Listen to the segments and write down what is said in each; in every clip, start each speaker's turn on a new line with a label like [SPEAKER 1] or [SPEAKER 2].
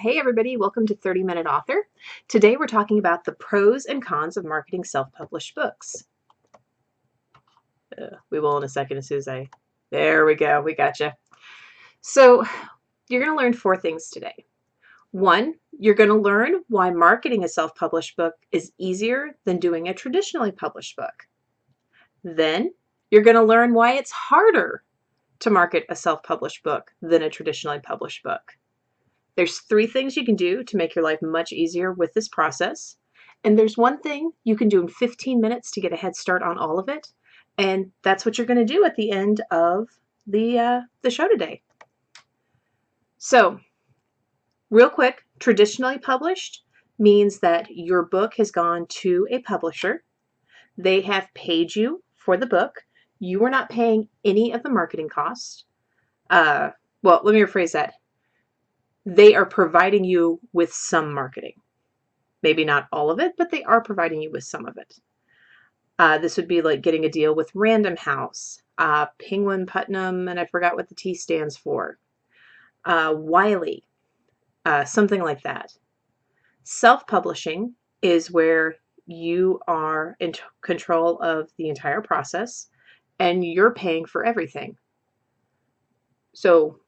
[SPEAKER 1] Hey everybody, welcome to 30-Minute Author. Today we're talking about the pros and cons of marketing self-published books. We will in a second as soon as there we go, we gotcha. So you're going to learn 4 things today. 1, you're going to learn why marketing a self-published book is easier than doing a traditionally published book. Then you're going to learn why it's harder to market a self-published book than a traditionally published book. There's 3 things you can do to make your life much easier with this process. And there's 1 thing you can do in 15 minutes to get a head start on all of it. And that's what you're going to do at the end of the show today. So real quick, traditionally published means that your book has gone to a publisher. They have paid you for the book. You are not paying any of the marketing costs. Well, let me rephrase that. They are providing you with some marketing. Maybe not all of it, but they are providing you with some of it. This would be like getting a deal with Random House, Penguin Putnam, and I forgot what the T stands for, Wiley, something like that. Self-publishing is where you are in control of the entire process and you're paying for everything. So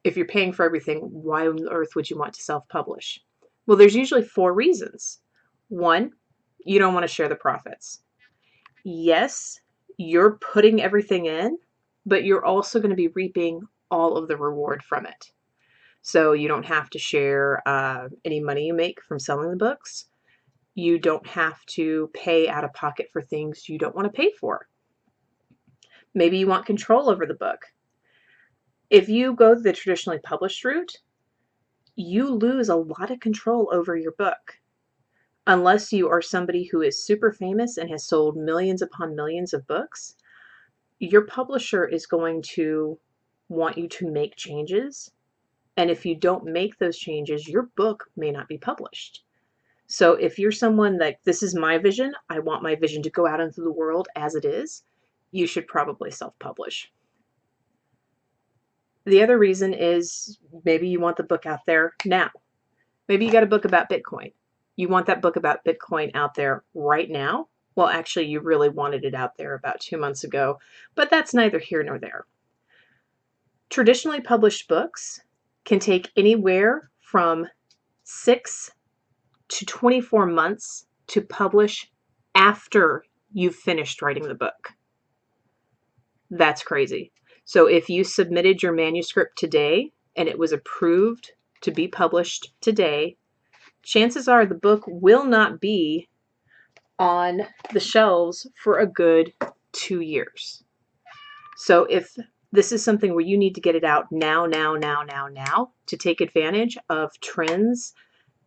[SPEAKER 1] if you're paying for everything, why on earth would you want to self-publish? Well, there's usually 4 reasons. 1, you don't want to share the profits. Yes, you're putting everything in, but you're also going to be reaping all of the reward from it. So you don't have to share any money you make from selling the books. You don't have to pay out of pocket for things you don't want to pay for. Maybe you want control over the book. If you go the traditionally published route, you lose a lot of control over your book. Unless you are somebody who is super famous and has sold millions upon millions of books, your publisher is going to want you to make changes. And if you don't make those changes, your book may not be published. So if you're someone like, this is my vision, I want my vision to go out into the world as it is, you should probably self-publish. The other reason is maybe you want the book out there now. Maybe you got a book about Bitcoin. You want that book about Bitcoin out there right now. Well, actually, you really wanted it out there about 2 months ago, but that's neither here nor there. Traditionally published books can take anywhere from 6 to 24 months to publish after you've finished writing the book. That's crazy. So if you submitted your manuscript today and it was approved to be published today, chances are the book will not be on the shelves for a good 2 years. So if this is something where you need to get it out now to take advantage of trends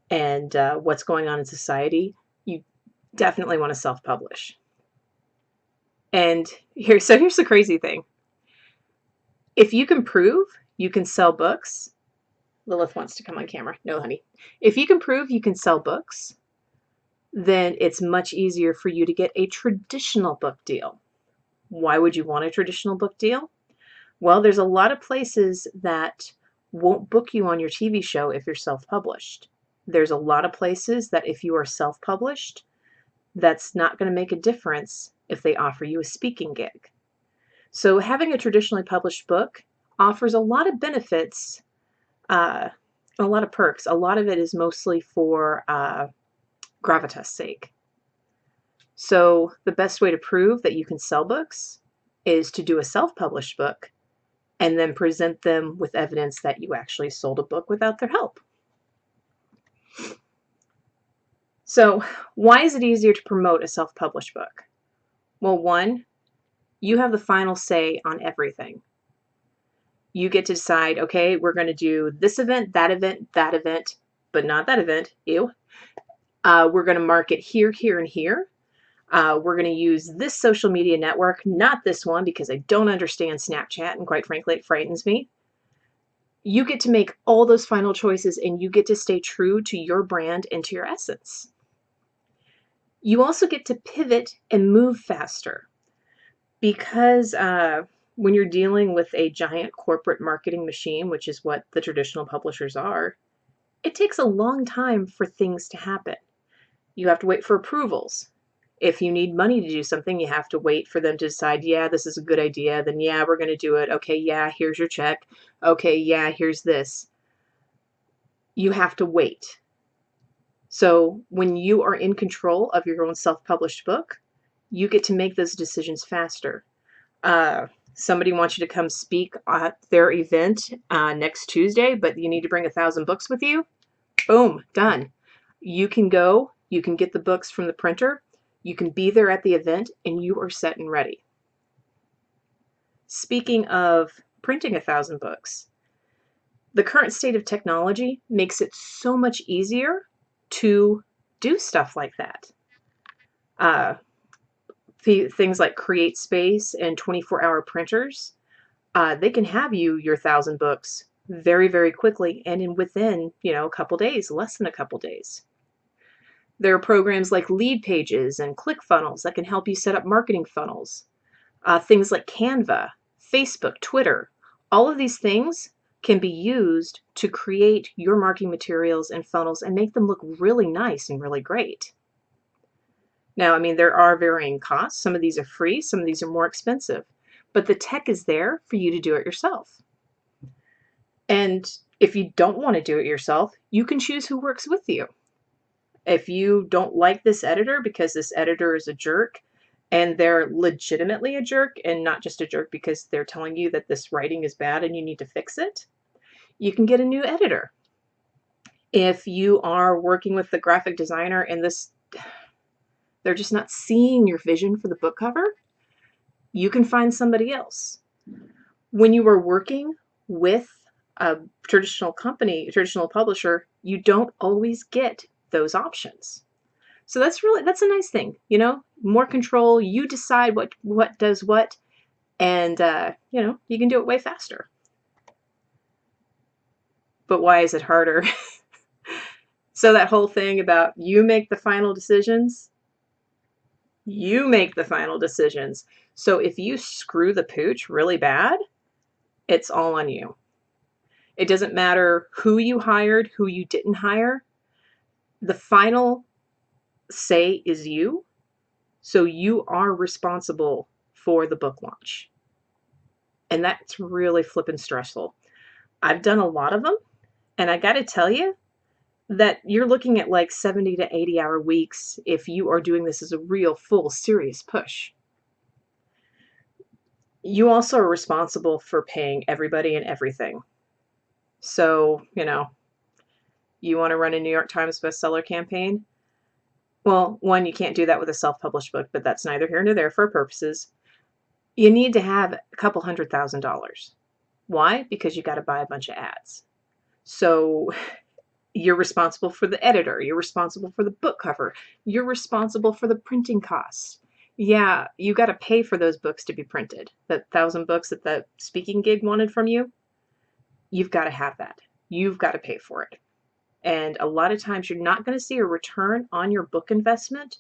[SPEAKER 1] and what's going on in society, you definitely want to self-publish. And here's the crazy thing. If you can prove you can sell books, Lilith wants to come on camera. No, honey. If you can prove you can sell books, then it's much easier for you to get a traditional book deal. Why would you want a traditional book deal? Well, there's a lot of places that won't book you on your TV show if you're self-published. There's a lot of places that if you are self-published, that's not going to make a difference if they offer you a speaking gig. So having a traditionally published book offers a lot of benefits, a lot of perks. A lot of it is mostly for gravitas sake. So the best way to prove that you can sell books is to do a self-published book and then present them with evidence that you actually sold a book without their help. So why is it easier to promote a self-published book? Well, 1, you have the final say on everything. You get to decide, okay, we're going to do this event, but not that event. Ew. We're going to market here, here, and here. We're going to use this social media network, not this one, because I don't understand Snapchat, and quite frankly, it frightens me. You get to make all those final choices, and you get to stay true to your brand and to your essence. You also get to pivot and move faster because when you're dealing with a giant corporate marketing machine, which is what the traditional publishers are, it takes a long time for things to happen. You have to wait for approvals. If you need money to do something, you have to wait for them to decide, yeah, this is a good idea. Then, yeah, we're going to do it. Okay, yeah, here's your check. Okay, yeah, here's this. You have to wait. So when you are in control of your own self-published book, you get to make those decisions faster. Somebody wants you to come speak at their event next Tuesday, but you need to bring 1,000 books with you. Boom, done. You can go, you can get the books from the printer, you can be there at the event, and you are set and ready. Speaking of printing 1,000 books, the current state of technology makes it so much easier to do stuff like that. Things like Create Space and 24-hour printers, they can have you your 1,000 books very, very quickly and within, a couple days, less than a couple days. There are programs like Lead Pages and ClickFunnels that can help you set up marketing funnels. Things like Canva, Facebook, Twitter, all of these things can be used to create your marketing materials and funnels and make them look really nice and really great. Now, there are varying costs. Some of these are free, some of these are more expensive, but the tech is there for you to do it yourself. And if you don't want to do it yourself, you can choose who works with you. If you don't like this editor because this editor is a jerk, and they're legitimately a jerk and not just a jerk because they're telling you that this writing is bad and you need to fix it, you can get a new editor. If you are working with the graphic designer and they're just not seeing your vision for the book cover, you can find somebody else. When you are working with a traditional company, a traditional publisher, you don't always get those options. So that's a nice thing, more control. You decide what does what, and you can do it way faster. But why is it harder? So that whole thing about you make the final decisions, you make the final decisions. So if you screw the pooch really bad, it's all on you. It doesn't matter who you hired, who you didn't hire. The final say is you. So you are responsible for the book launch. And that's really flippin' stressful. I've done a lot of them, and I got to tell you that you're looking at like 70 to 80-hour weeks if you are doing this as a real, full, serious push. You also are responsible for paying everybody and everything. So, you want to run a New York Times bestseller campaign? Well, one, you can't do that with a self-published book, but that's neither here nor there for our purposes. You need to have a couple $100,000. Why? Because you got to buy a bunch of ads. So you're responsible for the editor. You're responsible for the book cover. You're responsible for the printing costs. Yeah, you got to pay for those books to be printed. That 1,000 books that the speaking gig wanted from you, you've got to have that. You've got to pay for it. And a lot of times you're not going to see a return on your book investment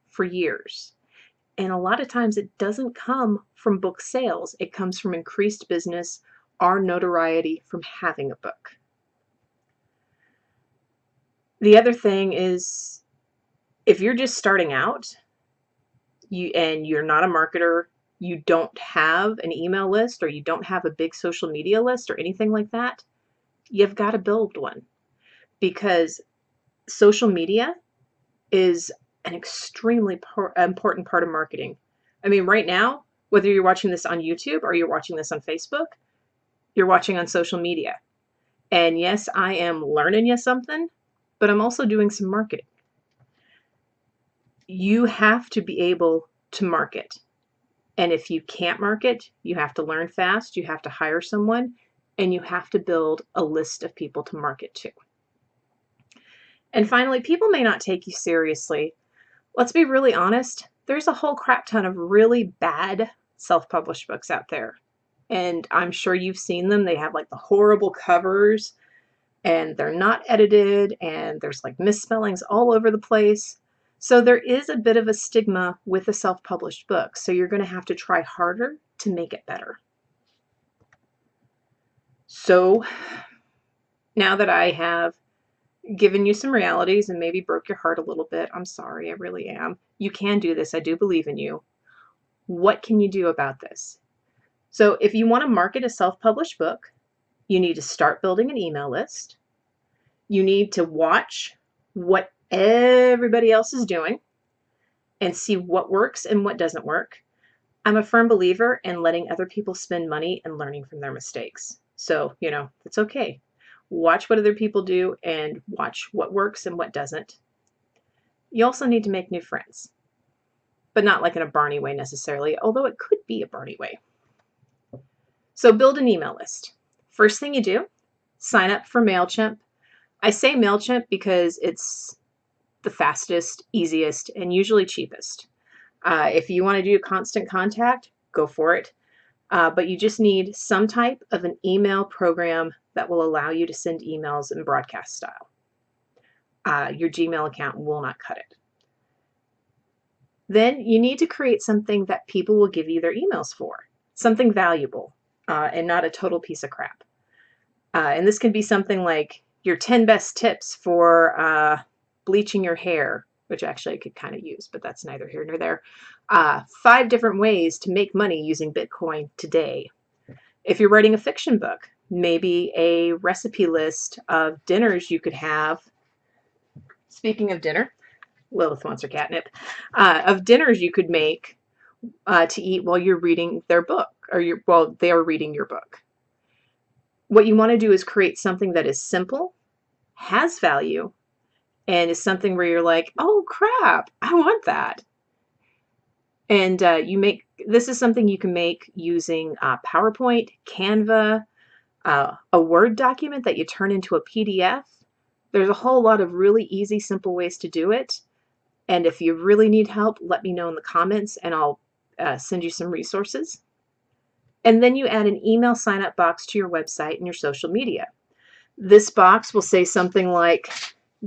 [SPEAKER 1] for years. And a lot of times it doesn't come from book sales. It comes from increased business or notoriety from having a book. The other thing is, if you're just starting out, and you're not a marketer, you don't have an email list, or you don't have a big social media list or anything like that, you've got to build one. Because social media is an extremely important part of marketing. Right now, whether you're watching this on YouTube or you're watching this on Facebook, you're watching on social media. And yes, I am learning you something, but I'm also doing some marketing. You have to be able to market. And if you can't market, you have to learn fast, you have to hire someone, and you have to build a list of people to market to. And finally, people may not take you seriously. Let's be really honest, there's a whole crap ton of really bad self-published books out there. And I'm sure you've seen them. They have like the horrible covers, and they're not edited, and there's like misspellings all over the place. So there is a bit of a stigma with a self-published book. So you're going to have to try harder to make it better. So now that I have given you some realities and maybe broke your heart a little bit. I'm sorry, I really am. You can do this. I do believe in you. What can you do about this? So if you want to market a self-published book, you need to start building an email list. You need to watch what everybody else is doing and see what works and what doesn't work. I'm a firm believer in letting other people spend money and learning from their mistakes. So, it's okay. Watch what other people do and watch what works and what doesn't. You also need to make new friends, but not like in a Barney way necessarily, although it could be a Barney way. So build an email list. First thing you do, sign up for MailChimp. I say MailChimp because it's the fastest, easiest, and usually cheapest. If you want to do constant contact, go for it. But you just need some type of an email program that will allow you to send emails in broadcast style. Your Gmail account will not cut it. Then you need to create something that people will give you their emails for, something valuable, and not a total piece of crap. And this can be something like your 10 best tips for bleaching your hair, which actually I could kind of use, but that's neither here nor there. 5 different ways to make money using Bitcoin today. If you're writing a fiction book, maybe a recipe list of dinners you could have. Speaking of dinner, Lilith wants her catnip, of dinners you could make to eat while you're reading their book, or while they're reading your book. What you want to do is create something that is simple, has value, and is something where you're like, oh crap, I want that. And this is something you can make using PowerPoint, Canva, a Word document that you turn into a PDF. There's a whole lot of really easy, simple ways to do it. And if you really need help, let me know in the comments and I'll send you some resources. And then you add an email sign-up box to your website and your social media. This box will say something like,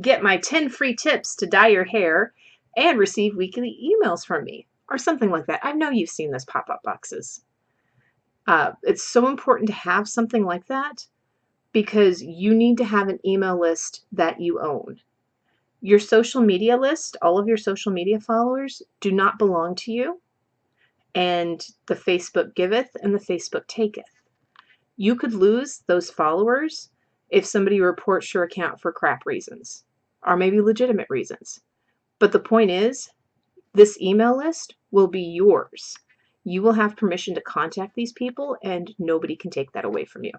[SPEAKER 1] get my 10 free tips to dye your hair and receive weekly emails from me, or something like that. I know you've seen those pop-up boxes. It's so important to have something like that because you need to have an email list that you own. Your social media list, all of your social media followers, do not belong to you. And the Facebook giveth and the Facebook taketh. You could lose those followers if somebody reports your account for crap reasons, or maybe legitimate reasons. But the point is, this email list will be yours. You will have permission to contact these people and nobody can take that away from you.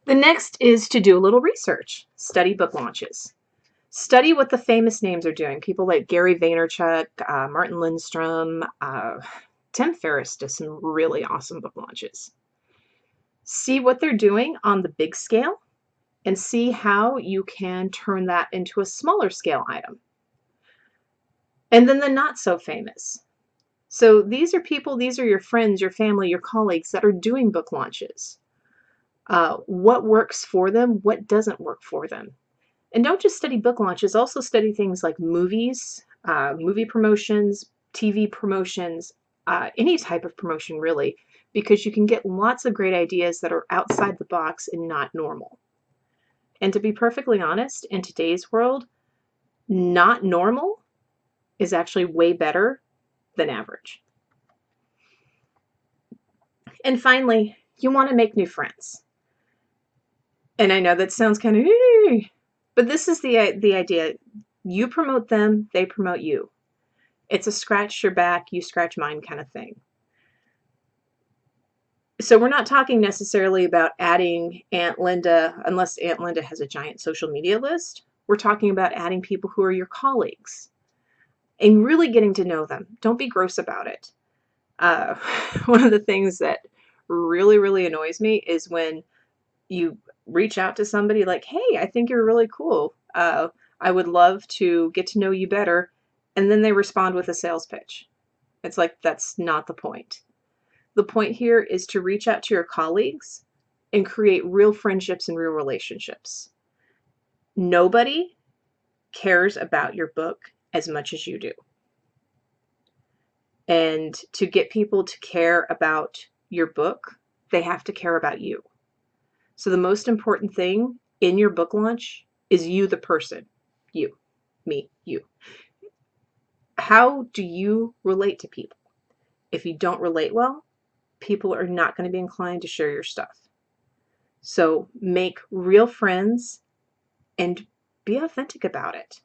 [SPEAKER 1] The next is to do a little research. Study book launches. Study what the famous names are doing. People like Gary Vaynerchuk, Martin Lindstrom, Tim Ferriss does some really awesome book launches. See what they're doing on the big scale and see how you can turn that into a smaller scale item. And then the not so famous. So these are people, these are your friends, your family, your colleagues that are doing book launches. What works for them? What doesn't work for them? And don't just study book launches, also study things like movies, movie promotions, TV promotions, any type of promotion really, because you can get lots of great ideas that are outside the box and not normal. And to be perfectly honest, in today's world, not normal is actually way better than average. And finally, you want to make new friends. And I know that sounds kind of, but this is the idea. You promote them, they promote you. It's a scratch your back, you scratch mine kind of thing. So we're not talking necessarily about adding Aunt Linda, unless Aunt Linda has a giant social media list. We're talking about adding people who are your colleagues and really getting to know them. Don't be gross about it. One of the things that really, really annoys me is when you reach out to somebody like, hey, I think you're really cool. I would love to get to know you better. And then they respond with a sales pitch. It's like, that's not the point. The point here is to reach out to your colleagues and create real friendships and real relationships. Nobody cares about your book as much as you do. And to get people to care about your book, they have to care about you. So the most important thing in your book launch is you, the person. You, me, you. How do you relate to people? If you don't relate well, people are not going to be inclined to share your stuff. So make real friends and be authentic about it.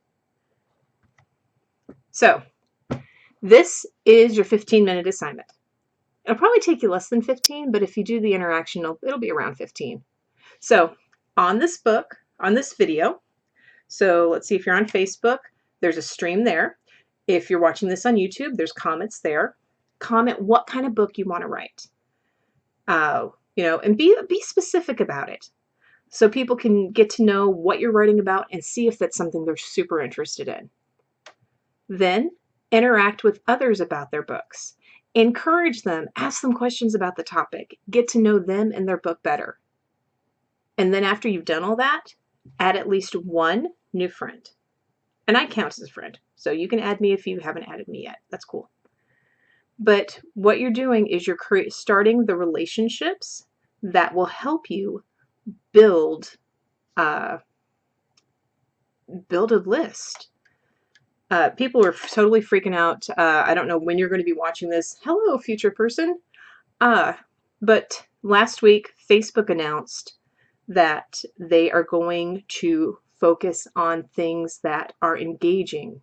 [SPEAKER 1] So this is your 15-minute assignment. It'll probably take you less than 15, but if you do the interaction, it'll be around 15. So on this book, on this video, so let's see, if you're on Facebook, there's a stream there. If you're watching this on YouTube, there's comments there. Comment what kind of book you want to write. And be specific about it so people can get to know what you're writing about and see if that's something they're super interested in. Then interact with others about their books. Encourage them, ask them questions about the topic, get to know them and their book better. And then after you've done all that, add at least one new friend. And I count as a friend, so you can add me if you haven't added me yet. That's cool. But what you're doing is you're starting the relationships that will help you build a list. People are totally freaking out. I don't know when you're going to be watching this. Hello, future person. But last week, Facebook announced that they are going to focus on things that are engaging,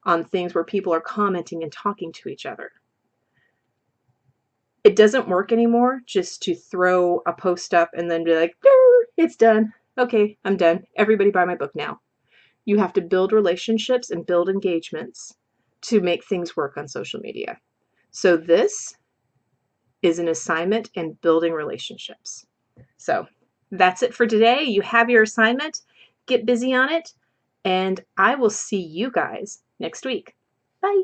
[SPEAKER 1] on things where people are commenting and talking to each other. It doesn't work anymore just to throw a post up and then be like, it's done. Okay, I'm done. Everybody buy my book now. You have to build relationships and build engagements to make things work on social media. So this is an assignment in building relationships. So that's it for today. You have your assignment. Get busy on it, and I will see you guys next week. Bye.